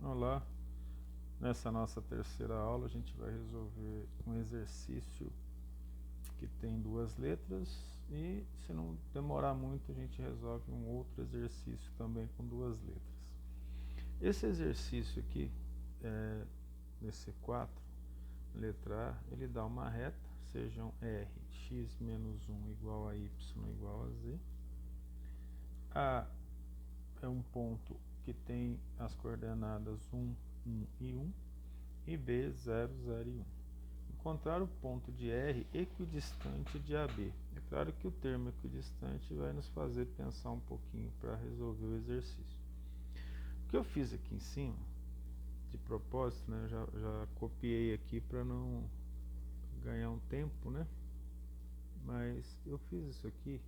Olá, nessa nossa terceira aula a gente vai resolver um exercício que tem duas letras e, se não demorar muito, a gente resolve um outro exercício também com duas letras. Esse exercício aqui, nesse 4, letra A, ele dá uma reta, sejam R, x menos 1 igual a y igual a z. A é um ponto que tem as coordenadas 1, 1 e 1, e B 0, 0 e 1. Encontrar o ponto de R equidistante de AB. É claro que o termo equidistante vai nos fazer pensar um pouquinho para resolver o exercício. O que eu fiz aqui em cima, de propósito, né, já copiei aqui para não ganhar um tempo, né? Mas eu fiz isso aqui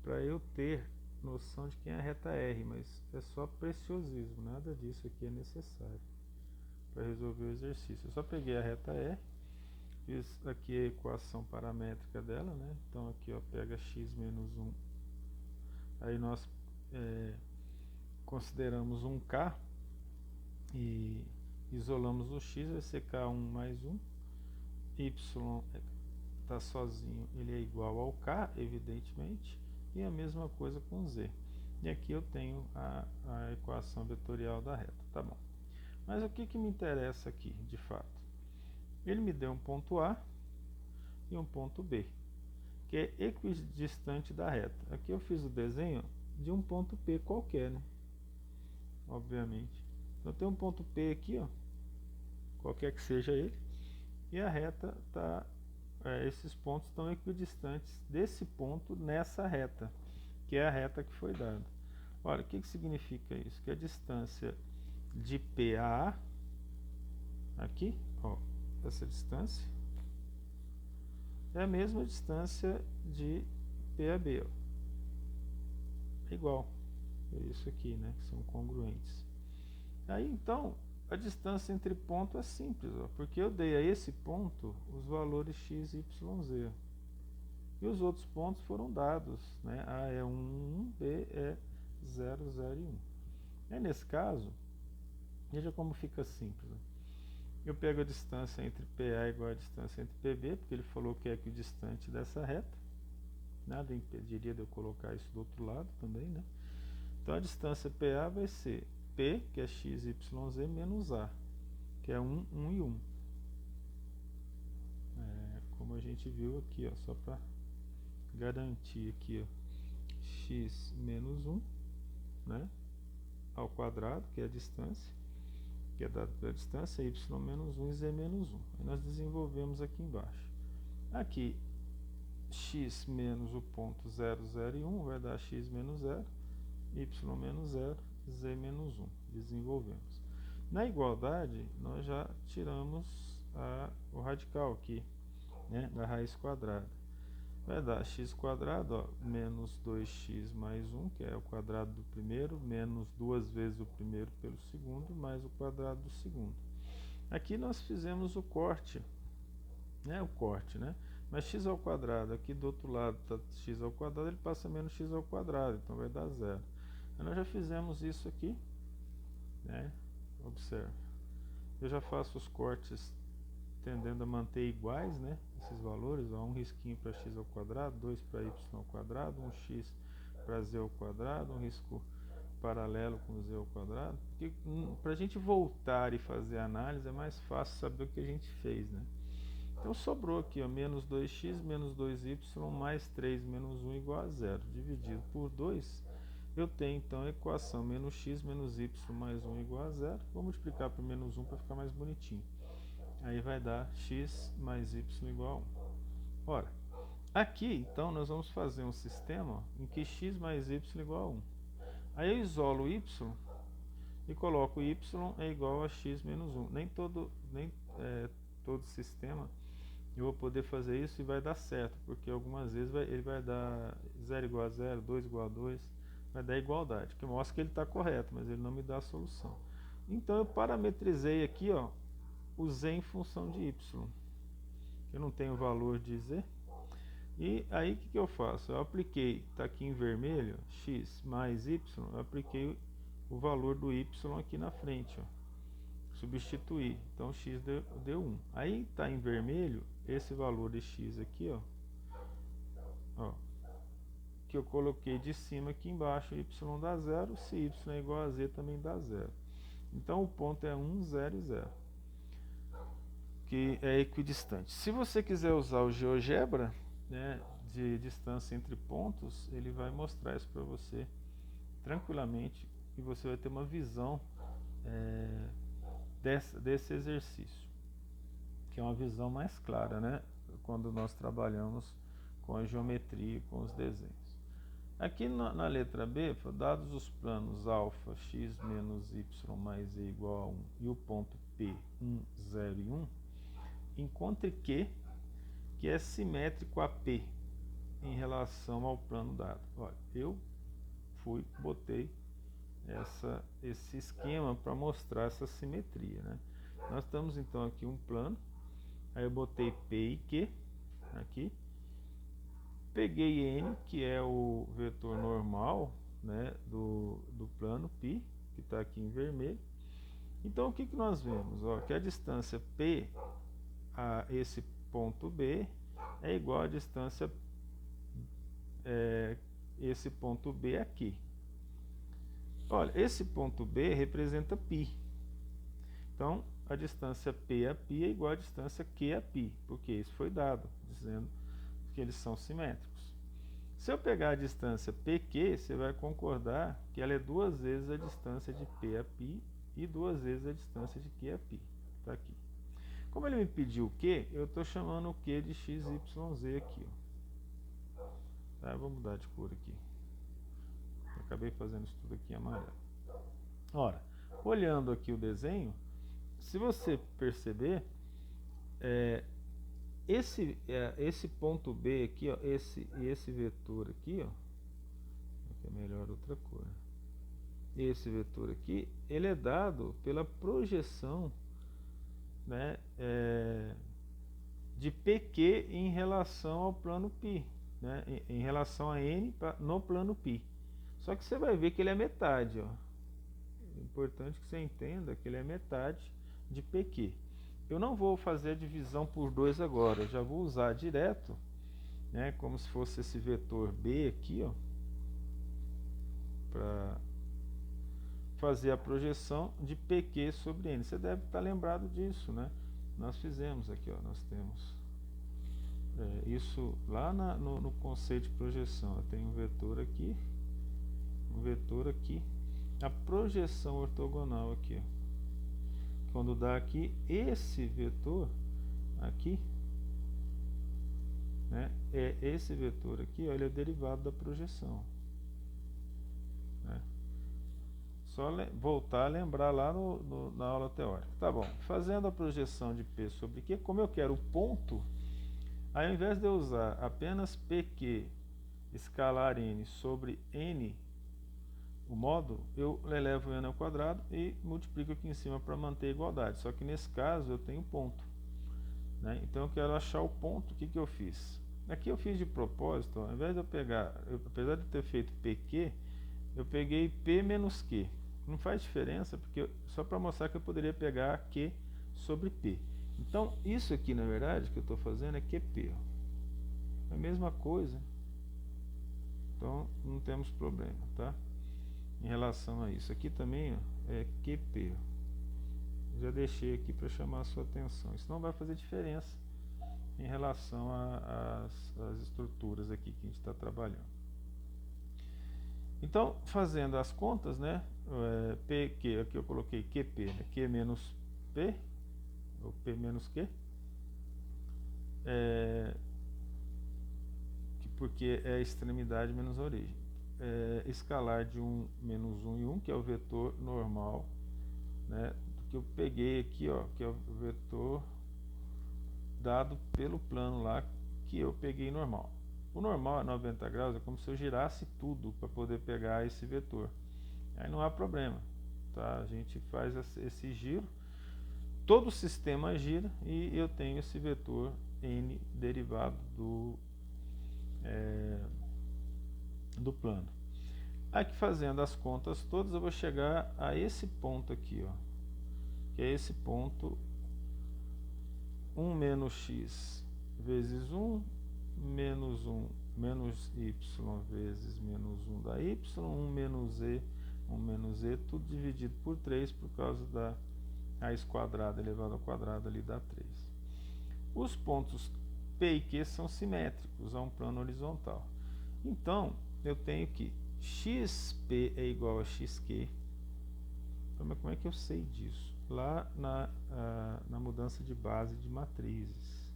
para eu ter noção de quem é a reta R, mas é só preciosismo, nada disso aqui é necessário para resolver o exercício. Eu só peguei a reta R, fiz aqui a equação paramétrica dela, né? Então aqui, ó, pega x menos 1, aí nós consideramos um k e isolamos o x, vai ser k1 mais 1, y está sozinho, ele é igual ao k, evidentemente, e a mesma coisa com z. E aqui eu tenho a equação vetorial da reta, tá bom. Mas o que me interessa aqui, de fato? Ele me deu um ponto A e um ponto B, que é equidistante da reta. Aqui eu fiz o desenho de um ponto P qualquer, né? Obviamente. Então tem um ponto P aqui, ó, qualquer que seja ele, e a reta está... esses pontos estão equidistantes desse ponto nessa reta, que é a reta que foi dada. Olha, o que significa isso? Que a distância de P a A, aqui, ó, essa distância, é a mesma distância de P a B, ó. É igual. É isso aqui, né? Que são congruentes. Aí então, a distância entre pontos é simples, ó, porque eu dei a esse ponto os valores x, y, z. E os outros pontos foram dados, né? A é 1, 1, B é 0, 0 e 1. Aí nesse caso, veja como fica simples. Ó. Eu pego a distância entre PA igual a distância entre PB, porque ele falou que é equidistante dessa reta. Nada impediria de eu colocar isso do outro lado também, né? Então a distância PA vai ser P, que é x, y, z, menos A, que é 1, 1 e 1. Como a gente viu aqui, ó, só para garantir aqui, ó, x menos 1, né, ao quadrado, que é a distância, que é dado pela distância, y menos 1 e z menos 1. Aí nós desenvolvemos aqui embaixo. Aqui, x menos o ponto 0, 0 e 1 vai dar x menos 0, y menos 0, z menos 1. Desenvolvemos. Na igualdade, nós já tiramos o radical aqui, né, da raiz quadrada. Vai dar x quadrado, ó, menos 2x mais 1, que é o quadrado do primeiro, menos 2 vezes o primeiro pelo segundo, mais o quadrado do segundo. Aqui nós fizemos o corte, né, mas x ao quadrado, aqui do outro lado está x ao quadrado, ele passa menos x ao quadrado, então vai dar 0. Aí nós já fizemos isso aqui, né, observe. Eu já faço os cortes tendendo a manter iguais, né, esses valores, ó, um risquinho para x ao quadrado, 2 para y ao quadrado, um x para z ao quadrado, um risco paralelo com z ao quadrado, porque para a gente voltar e fazer a análise é mais fácil saber o que a gente fez, né. Então sobrou aqui, ó, menos 2x menos 2y mais 3 menos 1 igual a 0, dividido por 2, eu tenho então a equação menos x menos y mais 1 igual a 0, vou multiplicar por menos 1 para ficar mais bonitinho. Aí vai dar x mais y igual a 1. Ora, aqui então nós vamos fazer um sistema em que x mais y é igual a 1. Aí eu isolo y e coloco y é igual a x menos 1. Nem todo sistema eu vou poder fazer isso e vai dar certo, porque algumas vezes ele vai dar 0 igual a 0, 2 igual a 2, vai dar igualdade, que mostra que ele está correto, mas ele não me dá a solução. Então eu parametrizei aqui, ó, o z em função de y. Eu não tenho valor de z. E aí o que eu faço? Eu apliquei, está aqui em vermelho, x mais y, eu apliquei o valor do y aqui na frente, ó. Substituir, então x deu 1. Aí está em vermelho esse valor de x aqui, ó, que eu coloquei de cima aqui embaixo, y dá 0, se y é igual a z também dá 0. Então o ponto é 1, 0 e 0, que é equidistante. Se você quiser usar o GeoGebra, né, de distância entre pontos, ele vai mostrar isso para você tranquilamente e você vai ter uma visão desse exercício, que é uma visão mais clara, né, quando nós trabalhamos com a geometria, com os desenhos. Aqui na letra B, dados os planos alfa, x menos y mais z igual a 1 e o ponto P, 1, 0 e 1, encontre Q, que é simétrico a P em relação ao plano dado. Olha, eu botei esse esquema para mostrar essa simetria, né? Nós temos então aqui um plano, aí eu botei P e Q aqui, peguei N, que é o vetor normal, né, do plano π, que está aqui em vermelho. Então o que nós vemos? Ó, que a distância P a esse ponto B é igual à distância esse ponto B aqui. Olha, esse ponto B representa π. Então, a distância P a π é igual à distância Q a π, porque isso foi dado, dizendo que eles são simétricos. Se eu pegar a distância PQ, você vai concordar que ela é 2 vezes a distância de P a π e 2 vezes a distância de Q a π. Está aqui. Como ele me pediu o Q, eu estou chamando o Q de x, y, z aqui. Ó. Tá, vou mudar de cor aqui. Acabei fazendo isso tudo aqui em amarelo. Ora, olhando aqui o desenho, se você perceber, esse ponto B aqui, ó, esse vetor aqui, ó, aqui é melhor outra cor. Esse vetor aqui, ele é dado pela projeção, né, de PQ em relação ao plano π, né, em relação a N no plano π. Só que você vai ver que ele é metade, ó. É importante que você entenda que ele é metade de PQ. Eu não vou fazer a divisão por 2 agora, eu já vou usar direto, né, como se fosse esse vetor B aqui, ó, para fazer a projeção de PQ sobre N. Você deve estar lembrado disso, né? Nós fizemos aqui, ó, nós temos isso lá no conceito de projeção. Eu tenho um vetor aqui, a projeção ortogonal aqui, ó. Quando dá aqui esse vetor aqui, né, esse vetor aqui, ó, ele é derivado da projeção, né? Só voltar a lembrar lá na aula teórica. Tá bom, fazendo a projeção de P sobre Q, como eu quero o ponto, aí ao invés de eu usar apenas PQ escalar N sobre N, o módulo, eu elevo o N ao quadrado e multiplico aqui em cima para manter a igualdade. Só que nesse caso eu tenho ponto, né? Então eu quero achar o ponto. O que eu fiz? Aqui eu fiz de propósito, ó, ao invés de eu pegar, apesar de ter feito PQ, eu peguei P menos Q. Não faz diferença, porque só para mostrar que eu poderia pegar Q sobre P. Então isso aqui, na verdade, que eu estou fazendo é QP. Ó. É a mesma coisa. Então não temos problema, tá? Em relação a isso, aqui também, ó, é QP. Já deixei aqui para chamar a sua atenção. Isso não vai fazer diferença em relação às estruturas aqui que a gente está trabalhando. Então, fazendo as contas, né, PQ, aqui eu coloquei QP, né, Q menos P, ou P menos Q, porque é a extremidade menos a origem. Escalar de 1 menos 1 e 1, que é o vetor normal, né, que eu peguei aqui, ó, que é o vetor dado pelo plano lá que eu peguei normal. O normal a 90 graus é como se eu girasse tudo para poder pegar esse vetor. Aí não há problema, tá? A gente faz esse giro, todo o sistema gira e eu tenho esse vetor N derivado do plano. Aqui fazendo as contas todas, eu vou chegar a esse ponto aqui, ó, que é esse ponto 1 menos x vezes 1, menos 1, menos y vezes menos 1 da y, 1 menos e, tudo dividido por 3 por causa da raiz quadrada elevado ao quadrado ali dá 3. Os pontos P e Q são simétricos a um plano horizontal. Então, eu tenho que xp é igual a xq. Então, como é que eu sei disso? Lá na mudança de base de matrizes.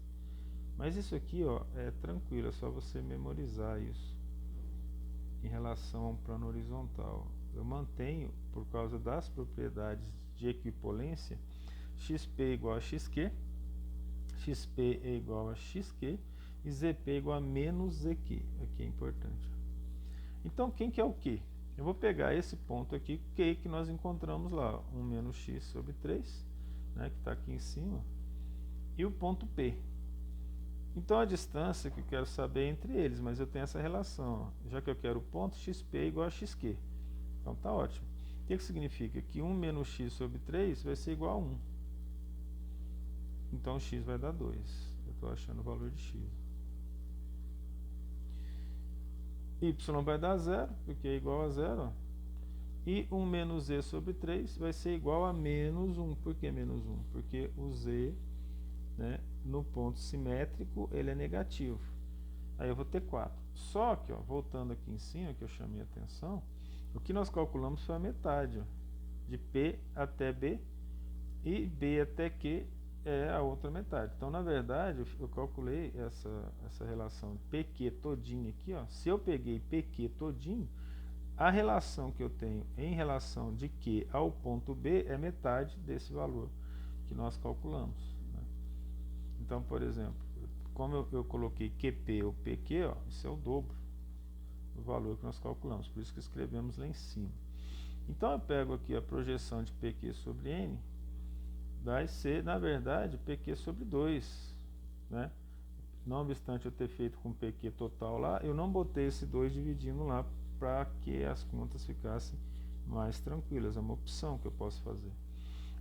Mas isso aqui, ó, é tranquilo, é só você memorizar isso em relação a um plano horizontal. Eu mantenho, por causa das propriedades de equipolência, xp igual a xq, xp é igual a xq e zp é igual a menos zq. Aqui é importante. Então, quem que é o Q? Eu vou pegar esse ponto aqui, Q, que nós encontramos lá, 1 menos x sobre 3, né, que está aqui em cima, e o ponto P. Então, a distância que eu quero saber é entre eles, mas eu tenho essa relação, ó, já que eu quero o ponto, xp é igual a xq. Então, tá ótimo. O que significa? Que 1 menos x sobre 3 vai ser igual a 1. Então, x vai dar 2. Eu estou achando o valor de x. Y vai dar 0, porque é igual a 0. Ó. E 1 menos z sobre 3 vai ser igual a menos 1. Por que menos 1? Porque o z, né, no ponto simétrico, ele é negativo. Aí eu vou ter 4. Só que, ó, voltando aqui em cima, que eu chamei a atenção, o que nós calculamos foi a metade, ó, de P até B, e B até Q é a outra metade. Então, na verdade, eu calculei essa relação PQ todinho aqui, ó. Se eu peguei PQ todinho, a relação que eu tenho em relação de Q ao ponto B é metade desse valor que nós calculamos, né? Então, por exemplo, como eu coloquei QP ou PQ, ó, isso é o dobro do valor que nós calculamos, por isso que escrevemos lá em cima. Então, eu pego aqui a projeção de PQ sobre N, vai ser, na verdade, PQ sobre 2, né? Não obstante eu ter feito com PQ total lá, eu não botei esse 2 dividindo lá para que as contas ficassem mais tranquilas. É uma opção que eu posso fazer.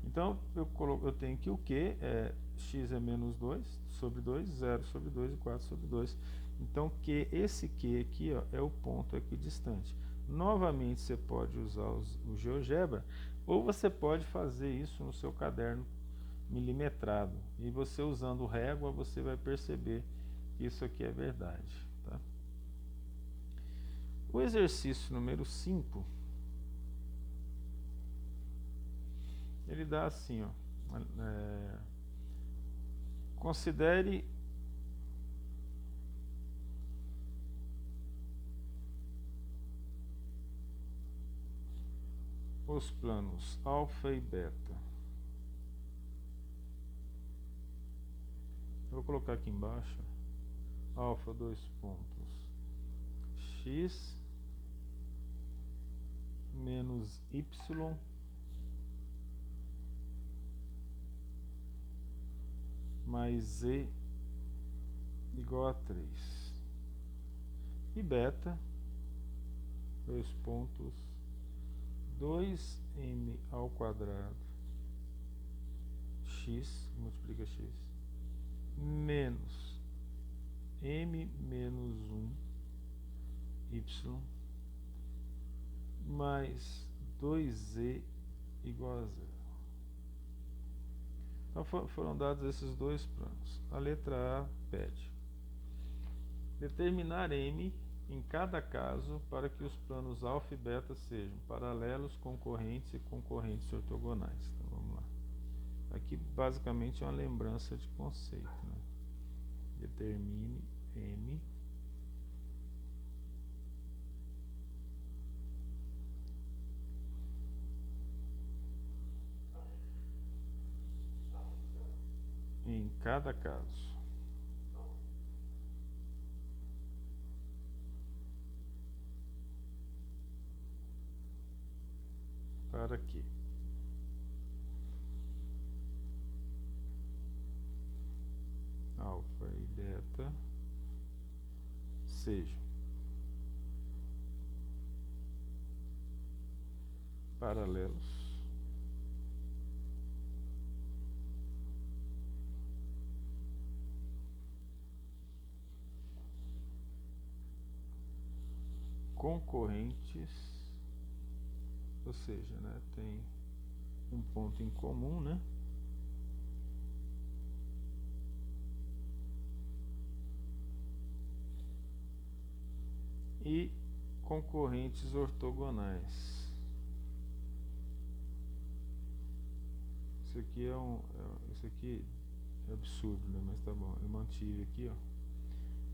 Então, eu tenho que o Q é x é menos 2 sobre 2, 0 sobre 2 e 4 sobre 2. Então, esse Q aqui, ó, é o ponto equidistante. Novamente, você pode usar o GeoGebra, ou você pode fazer isso no seu caderno milimetrado. E você usando régua, você vai perceber que isso aqui é verdade. Tá? O exercício número 5, ele dá assim, ó, considere os planos alfa e beta. Eu vou colocar aqui embaixo alfa 2 pontos x menos y mais z igual a 3 e beta 2 pontos 2m ao quadrado x multiplica x menos m menos 1 y mais 2z igual a 0. Então foram dados esses dois planos. A letra A pede determinar m em cada caso para que os planos alfa e beta sejam paralelos, concorrentes e concorrentes ortogonais. Então vamos lá. Aqui basicamente é uma lembrança de conceito, né? Determine m em cada caso. Para que alfa e beta sejam paralelos concorrentes, ou seja, né, tem um ponto em comum, né? E concorrentes ortogonais. Isso aqui isso aqui é absurdo, né? Mas tá bom, eu mantive aqui, ó,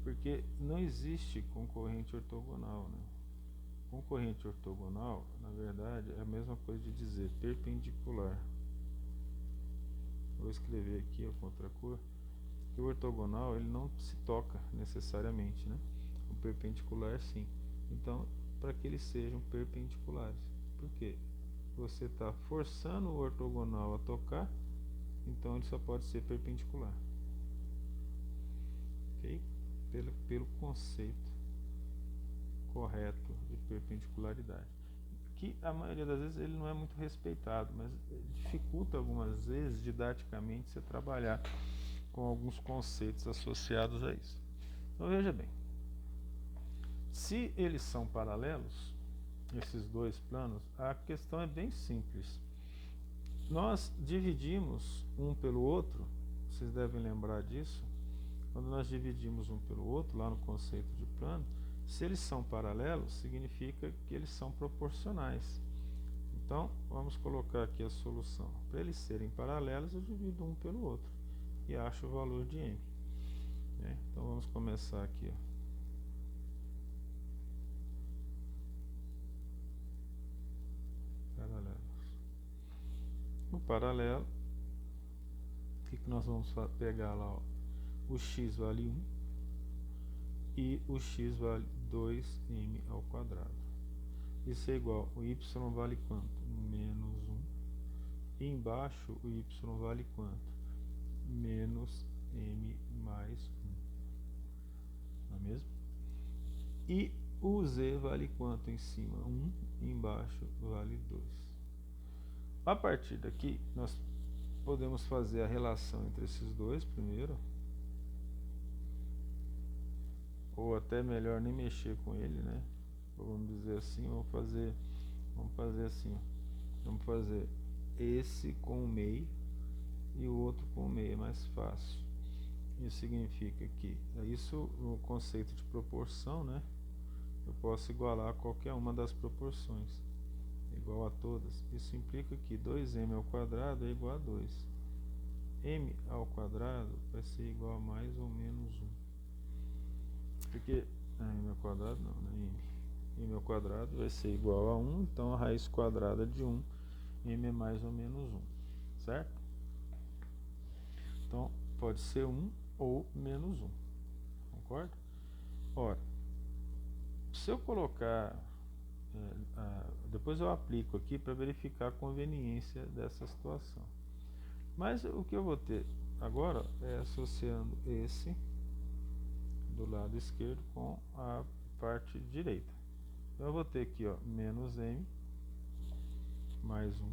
porque não existe concorrente ortogonal, né? Concorrente ortogonal, na verdade, é a mesma coisa de dizer perpendicular. Vou escrever aqui a contracor, que o ortogonal ele não se toca necessariamente, né? O perpendicular sim. Então, para que eles sejam perpendiculares. Por quê? Você está forçando o ortogonal a tocar, então ele só pode ser perpendicular. Ok? Pelo conceito correto de perpendicularidade, que a maioria das vezes ele não é muito respeitado, mas dificulta algumas vezes didaticamente você trabalhar com alguns conceitos associados a isso. Então veja bem, se eles são paralelos, esses dois planos, a questão é bem simples. Nós dividimos um pelo outro, vocês devem lembrar disso, quando nós dividimos um pelo outro, lá no conceito de plano, se eles são paralelos, significa que eles são proporcionais. Então, vamos colocar aqui a solução. Para eles serem paralelos, eu divido um pelo outro e acho o valor de m. Então, vamos começar aqui, ó. Paralelos. No paralelo, o que nós vamos pegar lá? Ó? O x vale 1 e o x vale 2m ao quadrado. Isso é igual, o y vale quanto? Menos 1. E embaixo o y vale quanto? Menos m mais 1. Não é mesmo? E o z vale quanto em cima? 1. E embaixo vale 2. A partir daqui, nós podemos fazer a relação entre esses dois primeiro. Ou até melhor nem mexer com ele, né? Vamos dizer assim, vamos fazer assim, ó. Vamos fazer esse com o meio e o outro com o meio, é mais fácil. Isso significa que, isso no conceito de proporção, né? Eu posso igualar qualquer uma das proporções, igual a todas. Isso implica que 2m ao quadrado é igual a 2. M ao quadrado vai ser igual a mais ou menos 1. Porque m ao quadrado não, né? M ao quadrado vai ser igual a 1, então a raiz quadrada de 1, m é mais ou menos 1, certo? Então, pode ser 1 ou menos 1, concorda? Ora, se eu colocar, depois eu aplico aqui para verificar a conveniência dessa situação. Mas o que eu vou ter agora é associando esse do lado esquerdo com a parte direita. Então eu vou ter aqui, ó, menos m mais 1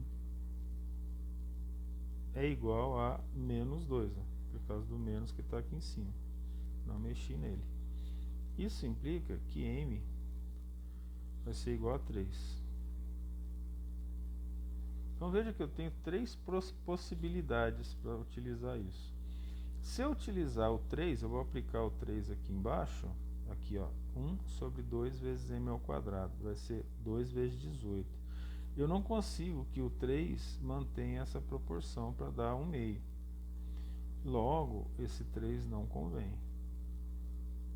é igual a menos 2, ó, por causa do menos que está aqui em cima. Não mexi nele. Isso implica que m vai ser igual a 3. Então veja que eu tenho três possibilidades para utilizar isso. Se eu utilizar o 3, eu vou aplicar o 3 aqui embaixo, aqui, ó, 1 sobre 2 vezes m ao quadrado, vai ser 2 vezes 18. Eu não consigo que o 3 mantenha essa proporção para dar 1 meio. Logo, esse 3 não convém.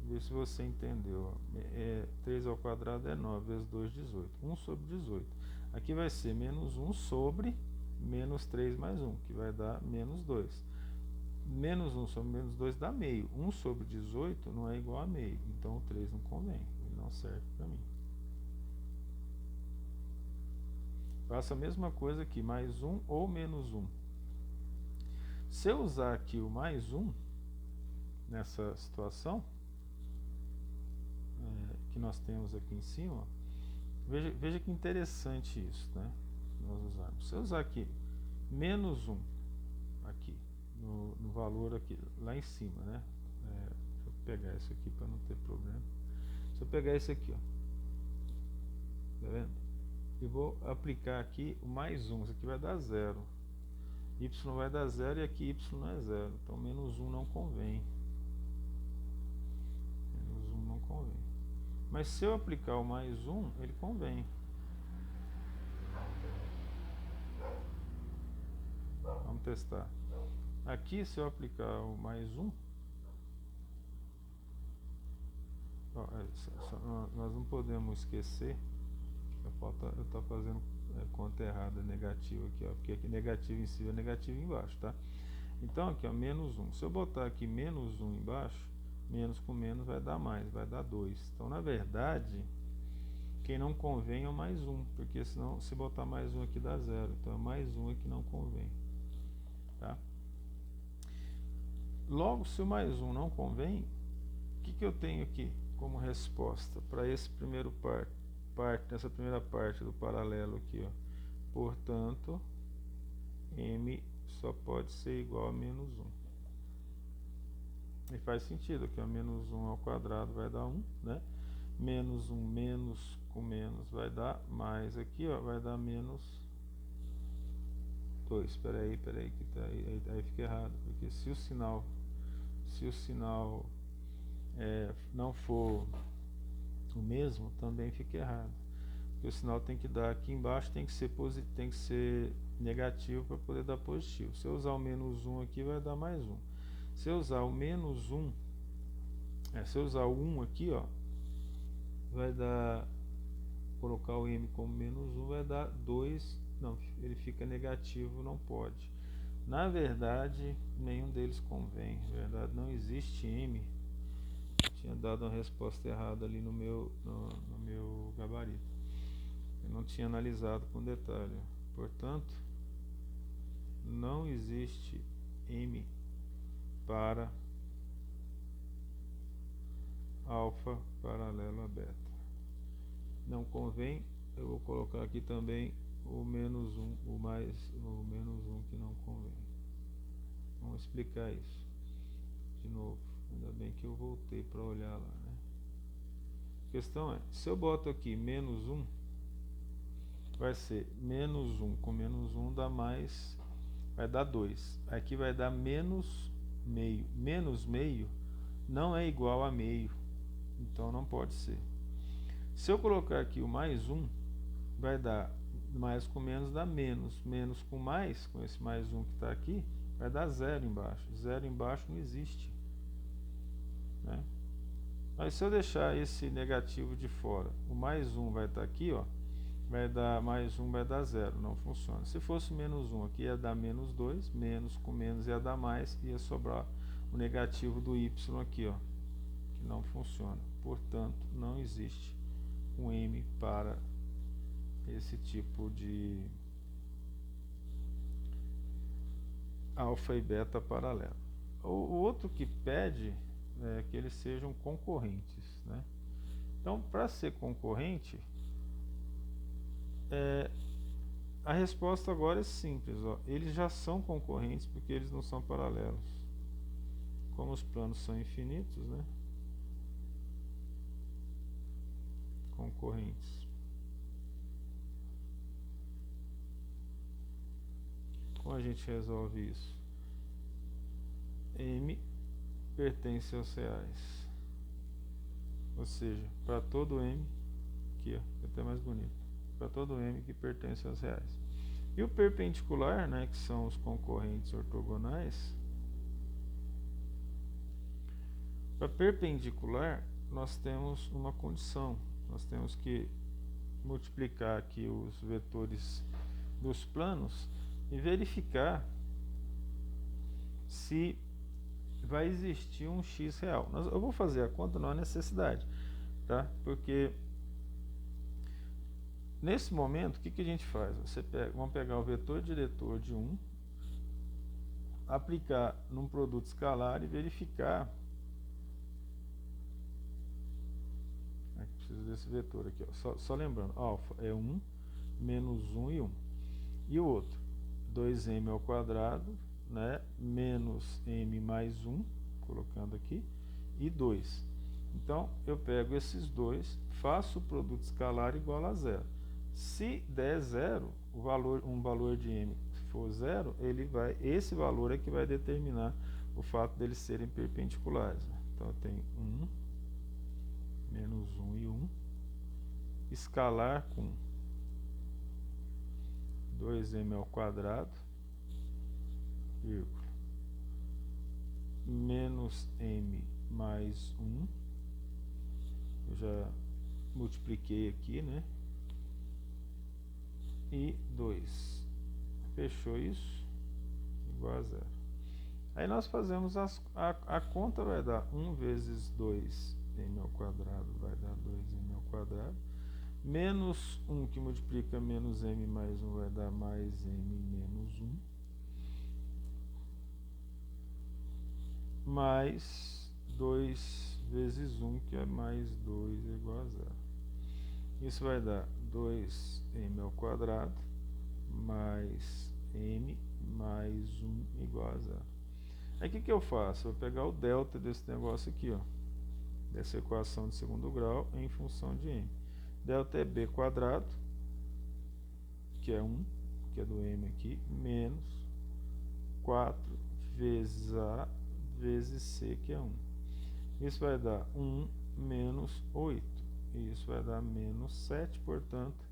Vê se você entendeu. 3 ao quadrado é 9 vezes 2, 18. 1 sobre 18. Aqui vai ser menos 1 sobre menos 3 mais 1, que vai dar menos 2. Menos 1 sobre menos 2 dá meio. 1 sobre 18 não é igual a meio. Então o 3 não convém. Ele não serve para mim. Faço a mesma coisa aqui. Mais 1 ou menos 1. Se eu usar aqui o mais 1, nessa situação, que nós temos aqui em cima, veja que interessante isso, né? nós usarmos. Se eu usar aqui menos 1 aqui, no valor aqui, lá em cima, né? Deixa eu pegar isso aqui para não ter problema. Se eu pegar esse aqui, ó, tá vendo? E vou aplicar aqui o mais 1, isso aqui vai dar 0. Y vai dar 0 e aqui Y não é 0, então menos 1 não convém. Menos 1 não convém. Mas se eu aplicar o mais 1, ele convém. Vamos testar. Aqui, se eu aplicar o mais 1, ó, nós não podemos esquecer. Eu estou fazendo conta errada, negativa aqui, ó, porque aqui negativo em cima é negativo embaixo, tá? Então aqui, ó, menos 1. Se eu botar aqui menos 1 embaixo, menos com menos vai dar mais, vai dar 2. Então, na verdade, quem não convém é o mais 1, porque senão, se botar mais 1 aqui dá 0. Então, é mais 1 aqui não convém, tá? Logo, se o mais 1 não convém, o que eu tenho aqui como resposta para esse primeiro nessa primeira parte do paralelo aqui, ó? Portanto, m só pode ser igual a menos 1. E faz sentido, que menos 1 ao quadrado vai dar 1, né? Menos 1 menos com menos vai dar mais aqui, ó, vai dar menos 2. Espera aí, que tá aí fica errado, porque se o sinal não for o mesmo, também fica errado. Porque o sinal tem que dar aqui embaixo, tem que ser negativo para poder dar positivo. Se eu usar o menos 1 aqui, vai dar mais 1. Se eu usar o menos 1, se eu usar o 1 aqui, ó, vai dar, colocar o m como menos 1, vai dar 2, não, ele fica negativo, não pode. Na verdade, nenhum deles convém. Na verdade, não existe m. Eu tinha dado uma resposta errada ali no meu gabarito. Eu não tinha analisado com detalhe. Portanto, não existe m para alfa paralelo a beta. Não convém. Eu vou colocar aqui também o menos 1, o menos 1 que não convém. Vamos explicar isso de novo. Ainda bem que eu voltei para olhar lá, né? A questão é, se eu boto aqui menos 1, vai ser menos 1 com menos 1 dá mais, vai dar 2. Aqui vai dar menos meio. Menos meio não é igual a meio, então não pode ser. Se eu colocar aqui o mais 1, vai dar mais com menos dá menos. Menos com mais, com esse mais 1 que está aqui, vai dar 0 embaixo. 0 embaixo não existe, né? Mas se eu deixar esse negativo de fora, o mais 1 vai estar aqui, ó, vai dar mais 1, vai dar 0, não funciona. Se fosse menos 1 aqui, ia dar menos 2, menos com menos ia dar mais, ia sobrar o negativo do y aqui, ó, que não funciona. Portanto, não existe um m para esse tipo de alfa e beta paralelo. O outro que pede é que eles sejam concorrentes, né? Então, para ser concorrente, a resposta agora é simples, ó. Eles já são concorrentes porque eles não são paralelos. Como os planos são infinitos, né? Concorrentes. Como a gente resolve isso? M pertence aos reais. Ou seja, para todo M, aqui, ó, é até mais bonito. Para todo M que pertence aos reais. E o perpendicular, né, que são os concorrentes ortogonais. Para perpendicular, nós temos uma condição. Nós temos que multiplicar aqui os vetores dos planos e verificar se vai existir um x real. Eu vou fazer a conta, não há necessidade, tá? Porque nesse momento, o que a gente faz? Vamos pegar o vetor diretor de 1, aplicar num produto escalar e verificar. Preciso desse vetor aqui, ó. Só lembrando, alfa é 1, menos 1 e 1. E o outro, 2m ao quadrado, né, menos m mais 1, colocando aqui, e 2. Então, eu pego esses dois, faço o produto escalar igual a zero. Se der zero, um valor de m for zero, esse valor é que vai determinar o fato deles serem perpendiculares. Então, eu tenho 1, menos 1 e 1, escalar com 2m ao quadrado, vírgula, menos m mais 1, eu já multipliquei aqui, né? E 2. Fechou isso? Igual a zero. Aí nós fazemos a conta, vai dar 1 vezes 2m ao quadrado, vai dar 2m ao quadrado. Menos 1 que multiplica menos m mais 1 vai dar mais m menos 1. Mais 2 vezes 1, que é mais 2, é igual a zero. Isso vai dar 2m ao quadrado mais m mais 1 igual a zero. Aí o que eu faço? Eu vou pegar o delta desse negócio aqui, ó, dessa equação de segundo grau em função de m. Delta é b quadrado, que é 1, que é do m aqui, menos 4 vezes a vezes c, que é 1. Isso vai dar 1 menos 8. E isso vai dar menos 7, portanto,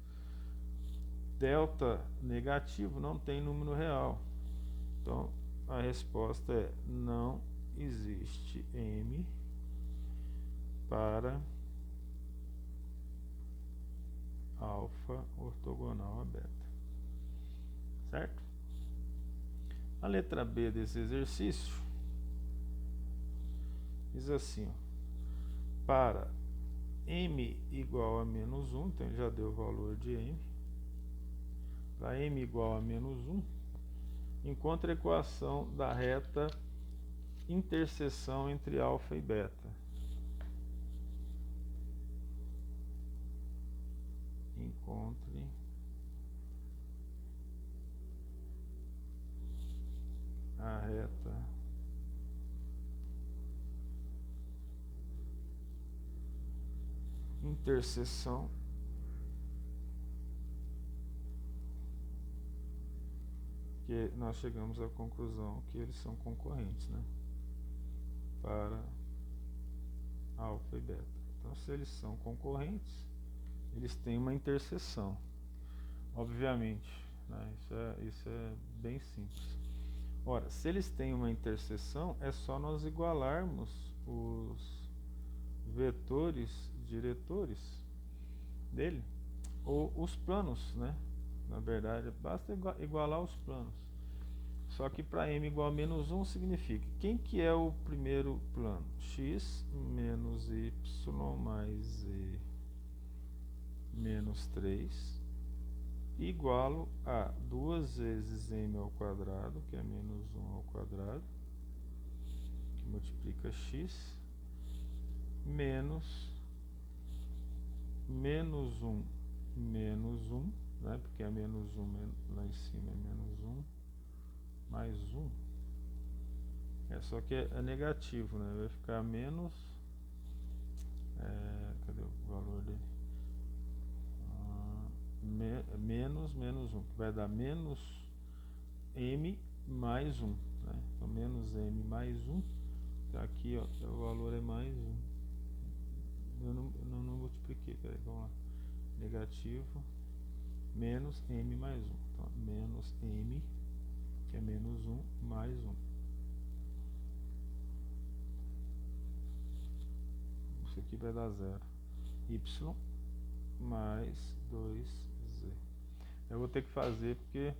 delta negativo não tem número real. Então, a resposta é: não existe m para alfa ortogonal a beta. Certo? A letra B desse exercício diz assim, ó, para m igual a menos 1, então ele já deu o valor de m. Para m igual a menos 1, encontre a equação da reta interseção entre alfa e beta. Encontre a reta interseção que nós chegamos à conclusão que eles são concorrentes, né, para alfa e beta. Então, se eles são concorrentes, eles têm uma interseção, obviamente, né? Isso é bem simples. Ora, se eles têm uma interseção, é só nós igualarmos os vetores diretores dele, ou os planos, né? Na verdade, basta igualar os planos. Só que para m igual a menos 1 significa, quem que é o primeiro plano? X menos y mais z menos 3 igualo a 2 vezes m ao quadrado, que é menos 1 ao quadrado, que multiplica x, menos 1 menos 1, né, porque é menos 1 lá em cima é menos 1, mais 1, só que é negativo, né, vai ficar menos, cadê o valor dele? Menos 1, que vai dar menos m mais 1, né? Então, menos m mais 1, tá aqui, ó, o valor é mais 1. Eu não multipliquei, peraí, vamos lá. Negativo, menos m mais 1. Então, menos m, que é menos 1, mais 1. Isso aqui vai dar 0. Y mais 2z. Eu vou ter que fazer porque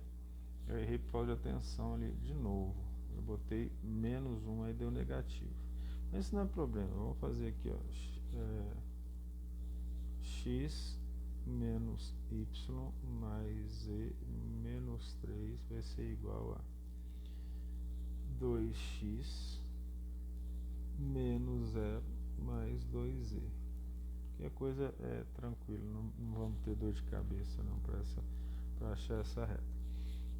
eu errei por causa de atenção ali de novo. Eu botei menos 1, aí deu negativo. Mas isso não é problema. Vamos fazer aqui, ó, x menos y mais z menos 3 vai ser igual a 2x menos 0 mais 2z. Que a coisa é tranquila, não vamos ter dor de cabeça não para achar essa reta.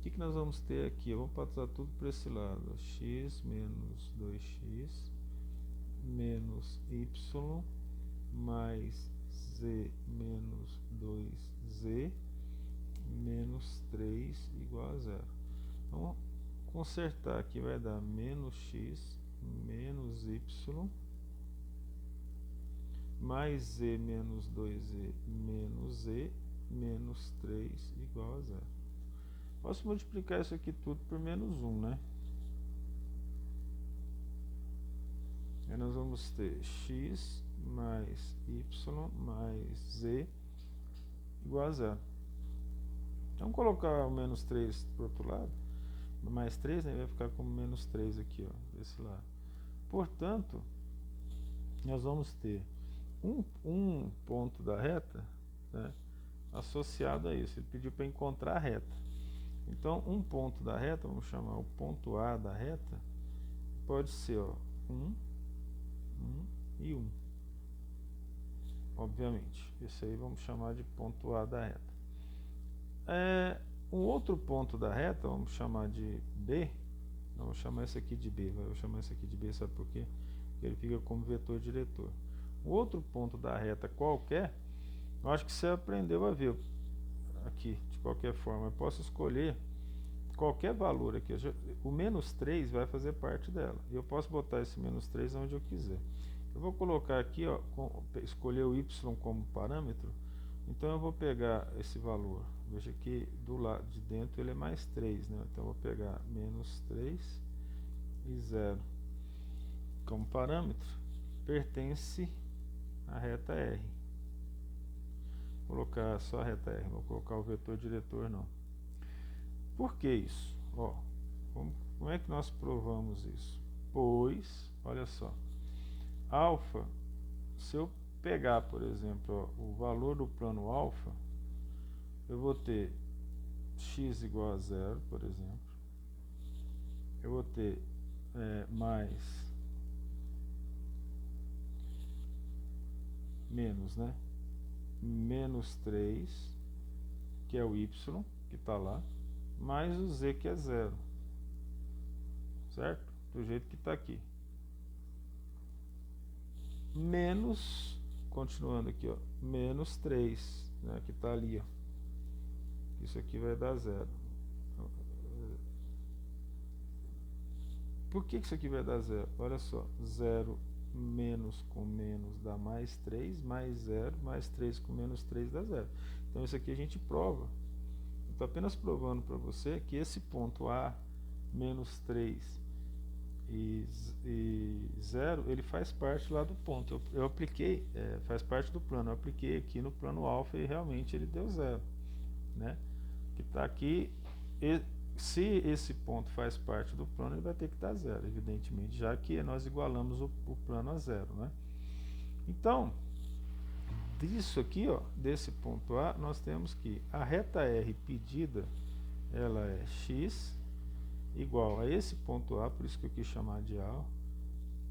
que nós vamos ter aqui? Vamos passar tudo para esse lado. X menos 2x menos y mais z menos 2z menos 3 igual a zero. Vamos consertar aqui, vai dar menos x menos y mais z menos 2z menos z menos 3 igual a zero. Posso multiplicar isso aqui tudo por menos 1, né? Aí nós vamos ter x mais y mais z igual a zero. Então, colocar o menos 3 para o outro lado, mais 3, né, vai ficar como menos 3 aqui, ó, desse lado. Portanto, nós vamos ter um ponto da reta, né, associado a isso. Ele pediu para encontrar a reta. Então, um ponto da reta, vamos chamar o ponto A da reta, pode ser, ó, 1 e 1. Obviamente, esse aí vamos chamar de ponto A da reta. Um outro ponto da reta, vamos chamar de B. Não, vou chamar esse aqui de B. Vou chamar esse aqui de B, sabe por quê? Porque ele fica como vetor diretor. Um outro ponto da reta qualquer, eu acho que você aprendeu a ver aqui, de qualquer forma. Eu posso escolher qualquer valor aqui. O menos 3 vai fazer parte dela. E eu posso botar esse menos 3 onde eu quiser. Eu vou colocar aqui, ó, escolher o y como parâmetro. Então eu vou pegar esse valor. Veja que do lado de dentro ele é mais 3, né? Então eu vou pegar menos 3 e 0 como parâmetro. Pertence à reta R. Vou colocar só a reta R, não vou colocar o vetor diretor não. Por que isso? Ó, como é que nós provamos isso? Pois, olha só, alfa, se eu pegar, por exemplo, ó, o valor do plano alfa, eu vou ter x igual a 0, por exemplo. Eu vou ter mais menos, né? Menos 3, que é o y, que está lá, mais o z, que é 0. Certo? Do jeito que está aqui. Menos, continuando aqui, ó, menos 3, né, que está ali, ó. Isso aqui vai dar 0. Por que isso aqui vai dar 0? Olha só, 0 menos com menos dá mais 3, mais 0, mais 3 com menos 3 dá 0. Então isso aqui a gente prova. Eu estou apenas provando para você que esse ponto A, menos 3 e 0, ele faz parte lá do ponto. Eu apliquei, faz parte do plano. Eu apliquei aqui no plano alfa e realmente ele deu 0, né? Que está aqui. Se esse ponto faz parte do plano, ele vai ter que dar 0, evidentemente, já que nós igualamos o plano a 0, né? Então, disso aqui, ó, desse ponto A, nós temos que a reta R pedida, ela é x igual a esse ponto A, por isso que eu quis chamar de A,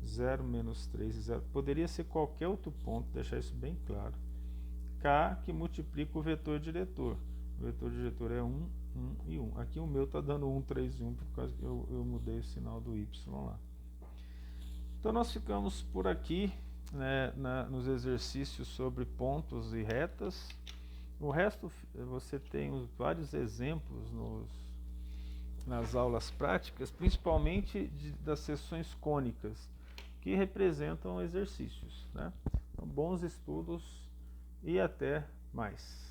0 menos 3 e 0. Poderia ser qualquer outro ponto, deixar isso bem claro. K que multiplica o vetor diretor. O vetor diretor é 1, 1 e 1. Aqui o meu está dando 1, 3 e 1, por causa que eu mudei o sinal do y lá. Então nós ficamos por aqui, né, nos exercícios sobre pontos e retas. O resto você tem vários exemplos nas aulas práticas, principalmente das seções cônicas, que representam exercícios, né? Então, bons estudos e até mais.